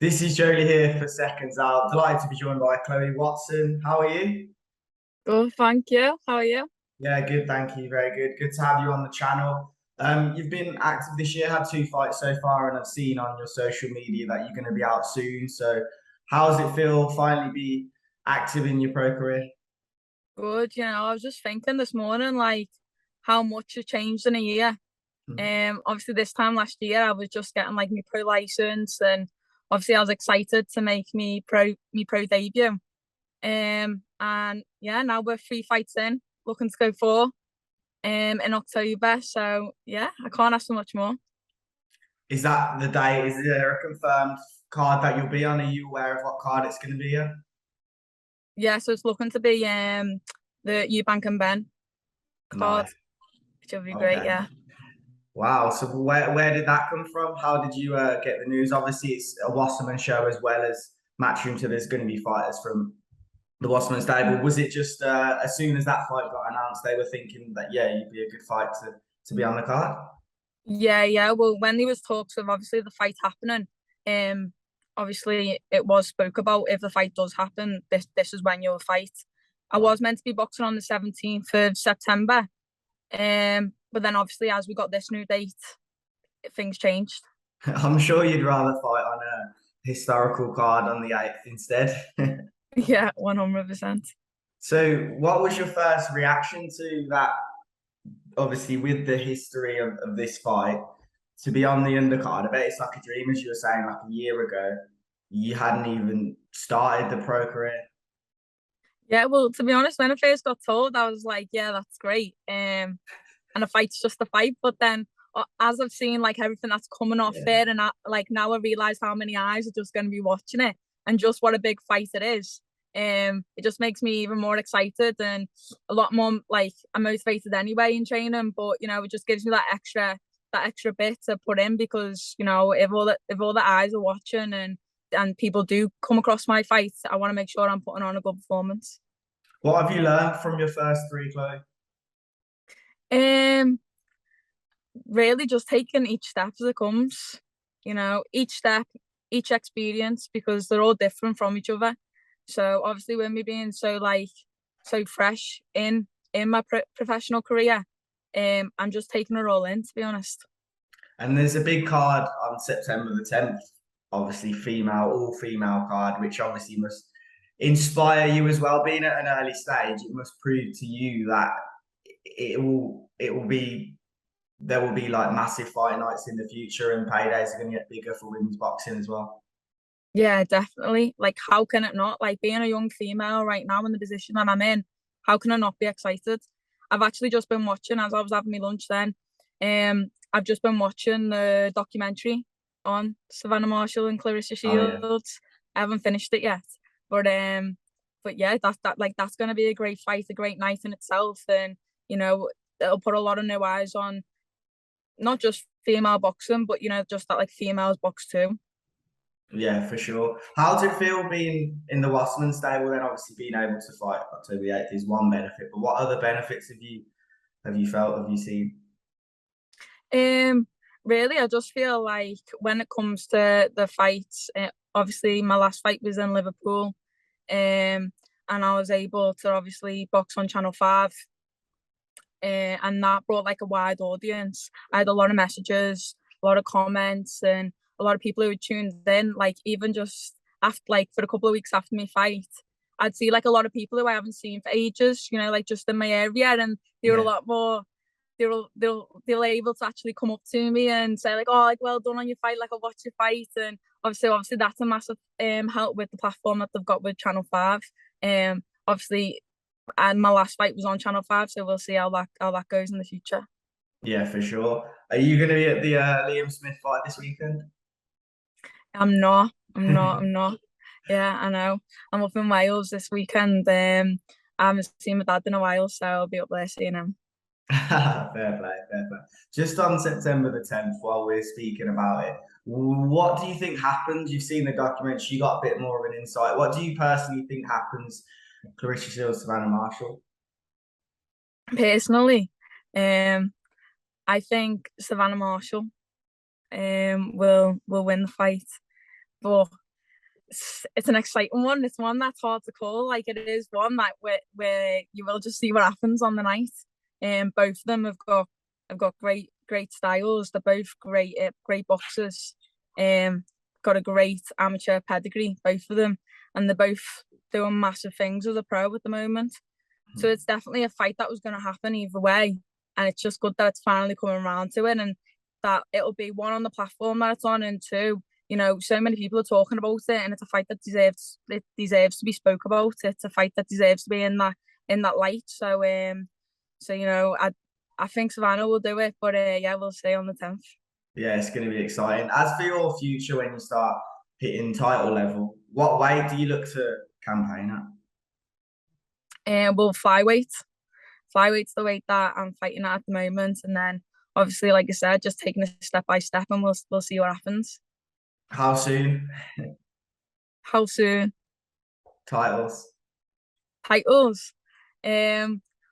This is Joe Leigh here for Seconds Out. Delighted to be joined by Chloe Watson. How are you? Good, thank you. How are you? Yeah, good, thank you. Very good. Good to have you on the channel. You've been active this year, had two fights so far, and I've seen on your social media that you're going to be out soon. So, how does it feel finally be active in your pro career? Good. I was just thinking this morning, like, how much has changed in a year. Obviously this time last year I was just getting like my pro license, and obviously I was excited to make me pro debut. And yeah, now we're 3 fights in, looking to go four in October. So yeah, I can't ask for much more. Is that the day? Is there a confirmed card that you'll be on? Are you aware of what card it's going to be on? Yeah, so it's looking to be the Eubank and Benn card, Nice. which will be great. Okay. Yeah. Wow. So where did that come from? How did you get the news? Obviously, it's a Wasserman show as well as Matchroom, so there's going to be fighters from the Wasserman stable. Was it just as soon as that fight got announced, they were thinking that yeah, you'd be a good fight to be on the card? Yeah. Well, when there was talks of obviously the fight happening, obviously it was spoke about if the fight does happen, this is when you'll fight. I Right. was meant to be boxing on the 17th of September, but then obviously as we got this new date, things changed. I'm sure you'd rather fight on a historical card on the 8th instead. Yeah, 100%. So, what was your first reaction to that? Obviously, with the history of this fight, to be on the undercard, I bet it's like a dream, as you were saying, like a year ago. You hadn't even started the pro career. Yeah, well, to be honest, when I first got told, I was like, yeah, that's great. And a fight's just a fight. But then, as I've seen like everything that's coming off Yeah. there, and like now I realize how many eyes are just going to be watching it, and just what a big fight it is. It just makes me even more excited and a lot more like I'm motivated anyway in training. But it just gives me that extra bit to put in, because if all the eyes are watching, and people do come across my fights, I want to make sure I'm putting on a good performance. What have you learned from your first three, Chloe? Um, Really just taking each step as it comes, each step, each experience, because they're all different from each other. So obviously with me being so fresh in my professional career, I'm just taking it all in, to be honest. And there's a big card on September the 10th, obviously female, all female card, which obviously must inspire you as well. Being at an early stage, it must prove to you that it will be there will be like massive fight nights in the future, and paydays are going to get bigger for women's boxing as well. Yeah, definitely. Like, how can it not? Like, being a young female right now in the position that I'm in, how can I not be excited? I've actually just been watching, as I was having my lunch then. I've just been watching the documentary on Savannah Marshall and Clarissa Oh yeah. Shields. I haven't finished it yet, but yeah, that's gonna be a great fight, a great night in itself, and you know, it'll put a lot of new eyes on not just female boxing, but just that like females box too. Yeah, for sure. How does it feel being in the Wasserman stable? Then obviously being able to fight October the 8th is one benefit, but what other benefits have you felt? Have you seen? Um, Really, I just feel like when it comes to the fights, obviously my last fight was in Liverpool, and I was able to obviously box on Channel 5, and that brought like a wide audience. I had a lot of messages, a lot of comments, and a lot of people who were tuned in. Like even just after, like for a couple of weeks after my fight, I'd see like a lot of people who I haven't seen for ages. Like just in my area, and they were a Yeah. lot more. They were able to actually come up to me and say like, oh, like well done on your fight, like I'll watch your fight. And obviously that's a massive help with the platform that they've got with Channel 5. Obviously, and my last fight was on Channel 5, so we'll see how that goes in the future. Yeah, for sure. Are you going to be at the Liam Smith fight this weekend? I'm not. I'm not. I'm not. Yeah, I know. I'm up in Wales this weekend. I haven't seen my dad in a while, so I'll be up there seeing him. Fair play, fair play. Just on September the 10th, while we're speaking about it, what do you think happens? You've seen the documentary, you got a bit more of an insight. What do you personally think happens, Clarissa Shields, Savannah Marshall? Personally, um, I think Savannah Marshall will win the fight, but it's an exciting one. It's one that's hard to call. Like, it is one that where you will just see what happens on the night. Both of them have got great styles. They're both great boxers. Got a great amateur pedigree, both of them, and they're both doing massive things as a pro at the moment. So it's definitely a fight that was going to happen either way, and it's just good that it's finally coming around to it, and that it'll be one on the platform that it's on, and two, you know, so many people are talking about it, and it's a fight that deserves to be spoke about. It's a fight that deserves to be in that light. So you know, I think Savannah will do it, but yeah, we'll see on the 10th. Yeah, it's going to be exciting. As for your future, when you start hitting title level, what weight do you look to campaign at? Well, flyweight. Flyweight's the weight that I'm fighting at the moment, and then obviously, like I said, just taking it step by step, and we'll see what happens. How soon? How soon? Titles.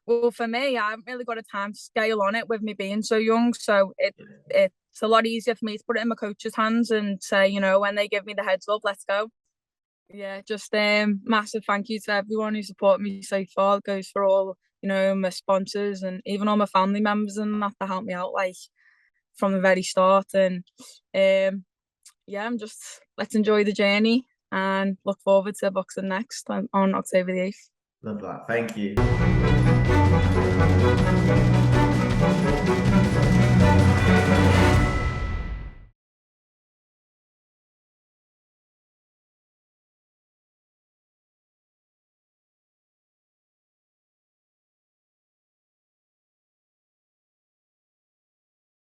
Well, for me, I haven't really got a time scale on it with me being so young, so it's a lot easier for me to put it in my coach's hands and say, you know, when they give me the heads up, let's go. Yeah, just massive thank you to everyone who supported me so far. It goes for all, you know, my sponsors and even all my family members and that helped me out, like, from the very start. And yeah, let's enjoy the journey and look forward to boxing next on October the 8th. Love that. Thank you.